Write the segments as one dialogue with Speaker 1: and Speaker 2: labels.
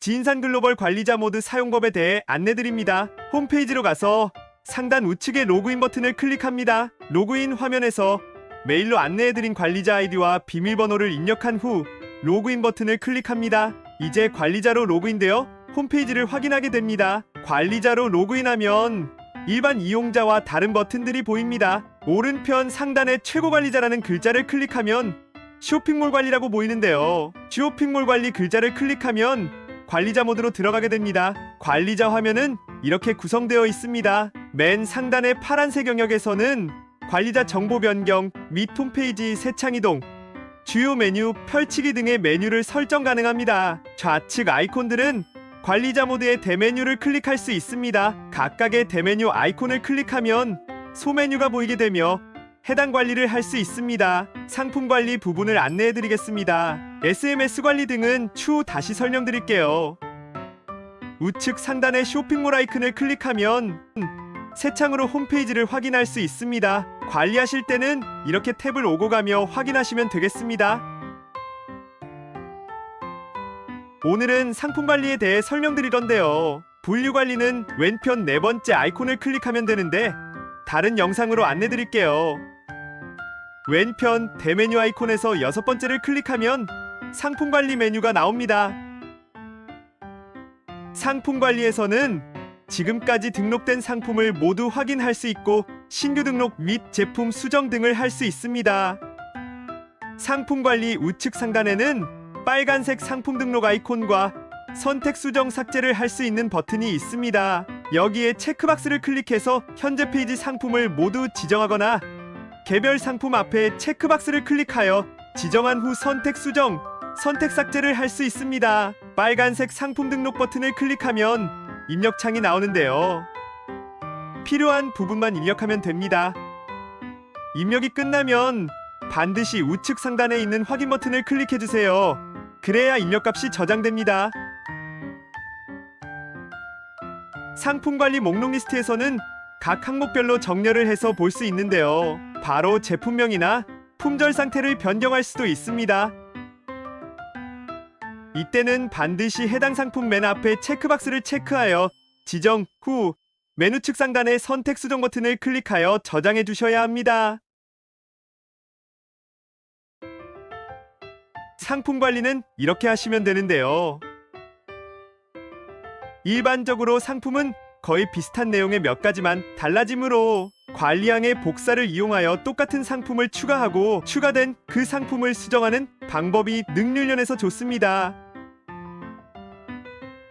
Speaker 1: 진산글로벌 관리자 모드 사용법에 대해 안내드립니다. 홈페이지로 가서 상단 우측의 로그인 버튼을 클릭합니다. 로그인 화면에서 메일로 안내해드린 관리자 아이디와 비밀번호를 입력한 후 로그인 버튼을 클릭합니다. 이제 관리자로 로그인되어 홈페이지를 확인하게 됩니다. 관리자로 로그인하면 일반 이용자와 다른 버튼들이 보입니다. 오른편 상단에 최고 관리자라는 글자를 클릭하면 쇼핑몰 관리라고 보이는데요. 쇼핑몰 관리 글자를 클릭하면 관리자 모드로 들어가게 됩니다. 관리자 화면은 이렇게 구성되어 있습니다. 맨 상단의 파란색 영역에서는 관리자 정보 변경 및 홈페이지 새 창 이동, 주요 메뉴 펼치기 등의 메뉴를 설정 가능합니다. 좌측 아이콘들은 관리자 모드의 대메뉴를 클릭할 수 있습니다. 각각의 대메뉴 아이콘을 클릭하면 소메뉴가 보이게 되며 해당 관리를 할 수 있습니다. 상품 관리 부분을 안내해 드리겠습니다. SMS 관리 등은 추후 다시 설명드릴게요. 우측 상단의 쇼핑몰 아이콘을 클릭하면 새 창으로 홈페이지를 확인할 수 있습니다. 관리하실 때는 이렇게 탭을 오고 가며 확인하시면 되겠습니다. 오늘은 상품 관리에 대해 설명드리던데요. 분류 관리는 왼편 네 번째 아이콘을 클릭하면 되는데 다른 영상으로 안내드릴게요. 왼편 대메뉴 아이콘에서 여섯 번째를 클릭하면 상품 관리 메뉴가 나옵니다. 상품 관리에서는 지금까지 등록된 상품을 모두 확인할 수 있고 신규 등록 및 제품 수정 등을 할 수 있습니다. 상품 관리 우측 상단에는 빨간색 상품 등록 아이콘과 선택 수정 삭제를 할 수 있는 버튼이 있습니다. 여기에 체크박스를 클릭해서 현재 페이지 상품을 모두 지정하거나 개별 상품 앞에 체크박스를 클릭하여 지정한 후 선택 수정, 선택 삭제를 할 수 있습니다. 빨간색 상품 등록 버튼을 클릭하면 입력창이 나오는데요. 필요한 부분만 입력하면 됩니다. 입력이 끝나면 반드시 우측 상단에 있는 확인 버튼을 클릭해주세요. 그래야 입력값이 저장됩니다. 상품 관리 목록 리스트에서는 각 항목별로 정렬을 해서 볼 수 있는데요. 바로 제품명이나 품절 상태를 변경할 수도 있습니다. 이때는 반드시 해당 상품 맨 앞에 체크박스를 체크하여 지정 후 메뉴측 상단의 선택 수정 버튼을 클릭하여 저장해 주셔야 합니다. 상품 관리는 이렇게 하시면 되는데요. 일반적으로 상품은 거의 비슷한 내용의 몇 가지만 달라지므로 관리항의 복사를 이용하여 똑같은 상품을 추가하고 추가된 그 상품을 수정하는 방법이 능률련에서 좋습니다.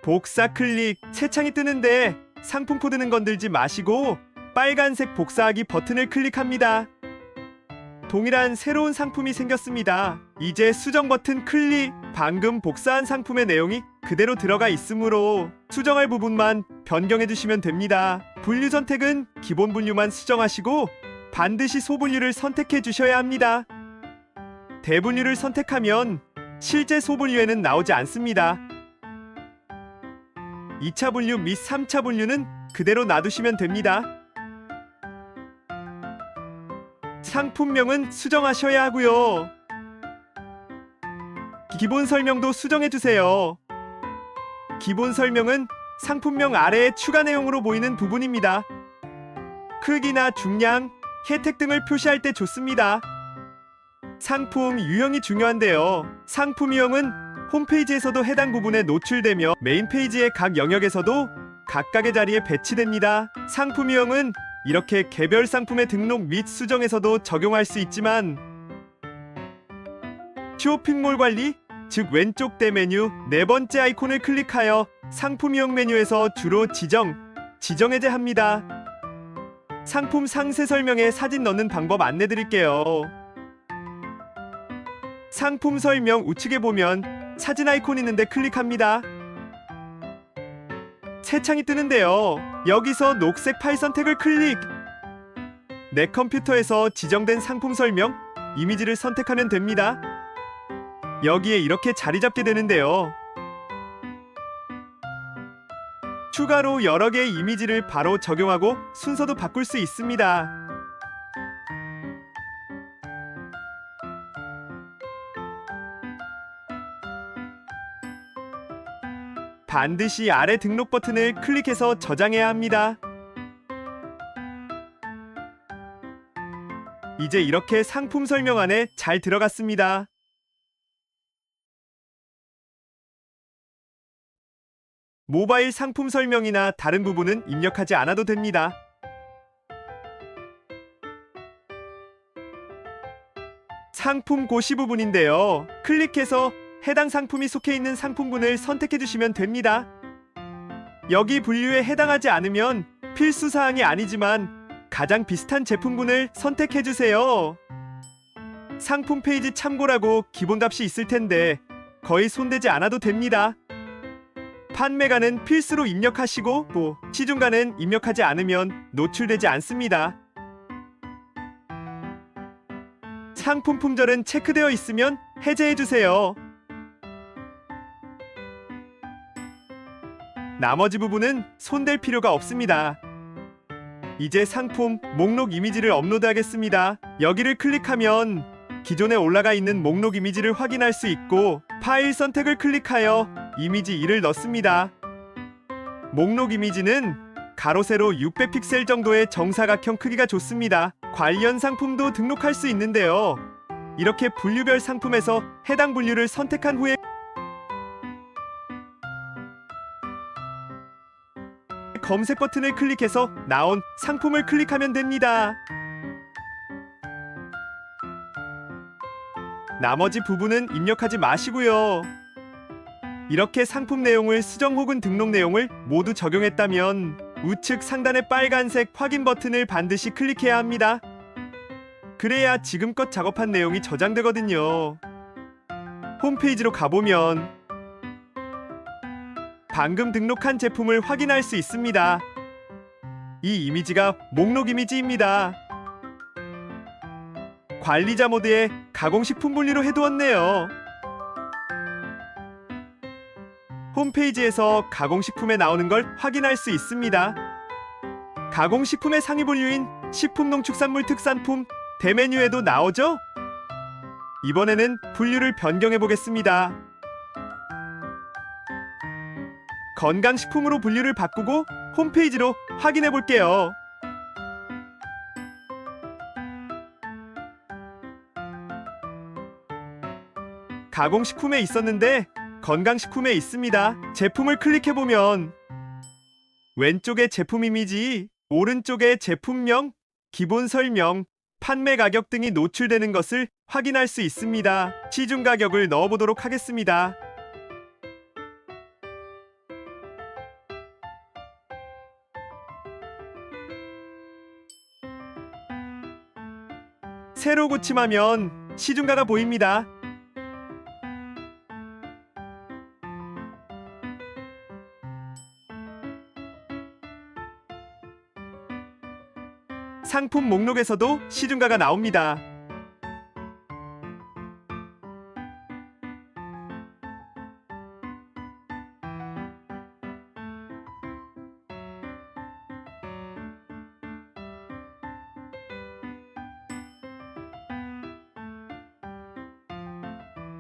Speaker 1: 복사 클릭, 새 창이 뜨는데 상품 코드는 건들지 마시고 빨간색 복사하기 버튼을 클릭합니다. 동일한 새로운 상품이 생겼습니다. 이제 수정 버튼 클릭, 방금 복사한 상품의 내용이 그대로 들어가 있으므로 수정할 부분만 변경해 주시면 됩니다. 분류 선택은 기본 분류만 수정하시고 반드시 소분류를 선택해 주셔야 합니다. 대분류를 선택하면 실제 소분류에는 나오지 않습니다. 2차 분류 및 3차 분류는 그대로 놔두시면 됩니다. 상품명은 수정하셔야 하고요. 기본 설명도 수정해 주세요. 기본 설명은 상품명 아래에 추가 내용으로 보이는 부분입니다. 크기나 중량, 혜택 등을 표시할 때 좋습니다. 상품 유형이 중요한데요. 상품 유형은 홈페이지에서도 해당 부분에 노출되며 메인 페이지의 각 영역에서도 각각의 자리에 배치됩니다. 상품 유형은 이렇게 개별 상품의 등록 및 수정에서도 적용할 수 있지만 쇼핑몰 관리, 즉 왼쪽 대메뉴 네 번째 아이콘을 클릭하여 상품 유형 메뉴에서 주로 지정 해제합니다. 상품 상세 설명에 사진 넣는 방법 안내드릴게요. 상품 설명 우측에 보면 사진 아이콘 있는데 클릭합니다. 새 창이 뜨는데요. 여기서 녹색 파일 선택을 클릭. 내 컴퓨터에서 지정된 상품 설명, 이미지를 선택하면 됩니다. 여기에 이렇게 자리 잡게 되는데요. 추가로 여러 개의 이미지를 바로 적용하고 순서도 바꿀 수 있습니다. 반드시 아래 등록 버튼을 클릭해서 저장해야 합니다. 이제 이렇게 상품 설명안에 잘 들어갔습니다. 모바일 상품 설명이나 다른 부분은 입력하지 않아도 됩니다. 상품 고시 부분인데요. 클릭해서 해당 상품이 속해 있는 상품군을 선택해 주시면 됩니다. 여기 분류에 해당하지 않으면 필수 사항이 아니지만 가장 비슷한 제품군을 선택해 주세요. 상품 페이지 참고라고 기본 값이 있을 텐데 거의 손대지 않아도 됩니다. 판매가는 필수로 입력하시고 또 시중가는 입력하지 않으면 노출되지 않습니다. 상품 품절은 체크되어 있으면 해제해 주세요. 나머지 부분은 손댈 필요가 없습니다. 이제 상품 목록 이미지를 업로드하겠습니다. 여기를 클릭하면 기존에 올라가 있는 목록 이미지를 확인할 수 있고 파일 선택을 클릭하여 이미지 1을 넣습니다. 목록 이미지는 가로 세로 600픽셀 정도의 정사각형 크기가 좋습니다. 관련 상품도 등록할 수 있는데요. 이렇게 분류별 상품에서 해당 분류를 선택한 후에 검색 버튼을 클릭해서 나온 상품을 클릭하면 됩니다. 나머지 부분은 입력하지 마시고요. 이렇게 상품 내용을 수정 혹은 등록 내용을 모두 적용했다면 우측 상단의 빨간색 확인 버튼을 반드시 클릭해야 합니다. 그래야 지금껏 작업한 내용이 저장되거든요. 홈페이지로 가보면 방금 등록한 제품을 확인할 수 있습니다. 이 이미지가 목록 이미지입니다. 관리자 모드에 가공식품 분류로 해두었네요. 홈페이지에서 가공식품에 나오는 걸 확인할 수 있습니다. 가공식품의 상위 분류인 식품농축산물 특산품 대메뉴에도 나오죠? 이번에는 분류를 변경해 보겠습니다. 건강식품으로 분류를 바꾸고 홈페이지로 확인해 볼게요. 가공식품에 있었는데 건강식품에 있습니다. 제품을 클릭해보면 왼쪽에 제품 이미지, 오른쪽에 제품명, 기본 설명, 판매 가격 등이 노출되는 것을 확인할 수 있습니다. 시중 가격을 넣어보도록 하겠습니다. 세로 고침하면 시중가가 보입니다. 상품 목록에서도 시중가가 나옵니다.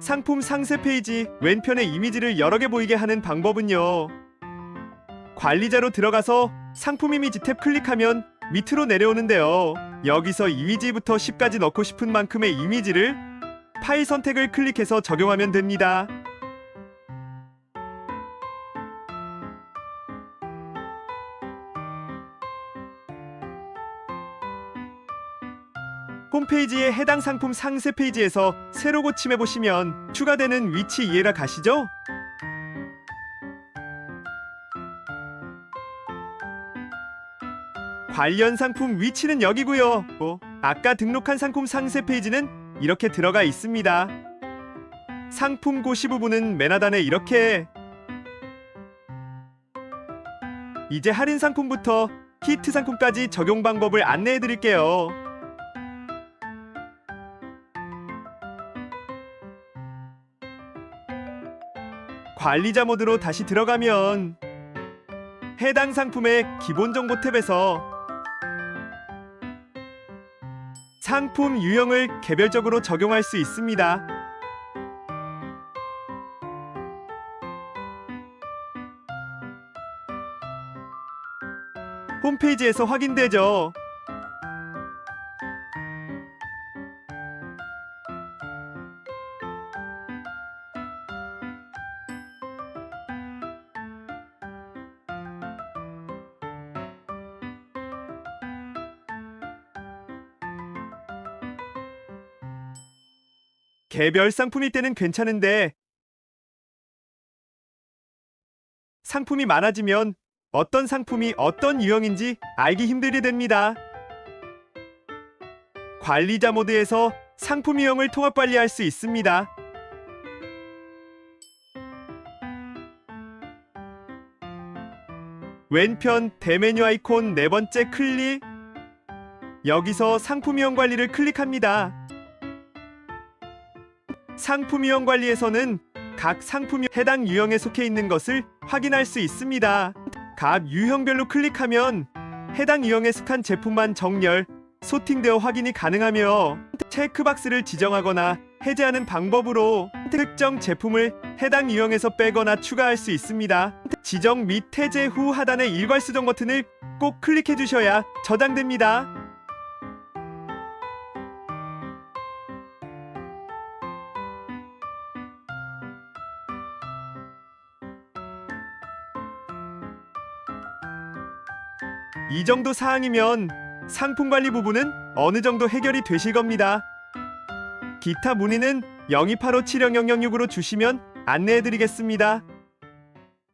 Speaker 1: 상품 상세 페이지 왼편에 이미지를 여러 개 보이게 하는 방법은요. 관리자로 들어가서 상품 이미지 탭 클릭하면 밑으로 내려오는데요. 여기서 이미지부터 10까지 넣고 싶은 만큼의 이미지를 파일 선택을 클릭해서 적용하면 됩니다. 홈페이지의 해당 상품 상세 페이지에서 세로 고침해보시면 추가되는 위치 이해가 가시죠? 관련 상품 위치는 여기고요. 아까 등록한 상품 상세 페이지는 이렇게 들어가 있습니다. 상품 고시 부분은 맨 하단에 이렇게. 이제 할인 상품부터 히트 상품까지 적용 방법을 안내해 드릴게요. 관리자 모드로 다시 들어가면 해당 상품의 기본 정보 탭에서 상품 유형을 개별적으로 적용할 수 있습니다. 홈페이지에서 확인되죠. 개별 상품일 때는 괜찮은데 상품이 많아지면 어떤 상품이 어떤 유형인지 알기 힘들게 됩니다. 관리자 모드에서 상품 유형을 통합 관리할 수 있습니다. 왼편 대메뉴 아이콘 네 번째 클릭. 여기서 상품 유형 관리를 클릭합니다. 상품 유형 관리에서는 각 상품 해당 유형에 속해 있는 것을 확인할 수 있습니다. 각 유형별로 클릭하면 해당 유형에 속한 제품만 정렬, 소팅되어 확인이 가능하며 체크박스를 지정하거나 해제하는 방법으로 특정 제품을 해당 유형에서 빼거나 추가할 수 있습니다. 지정 및 해제 후 하단의 일괄 수정 버튼을 꼭 클릭해 주셔야 저장됩니다. 이 정도 사항이면 상품 관리 부분은 어느 정도 해결이 되실 겁니다. 기타 문의는 0285-700006으로 주시면 안내해 드리겠습니다.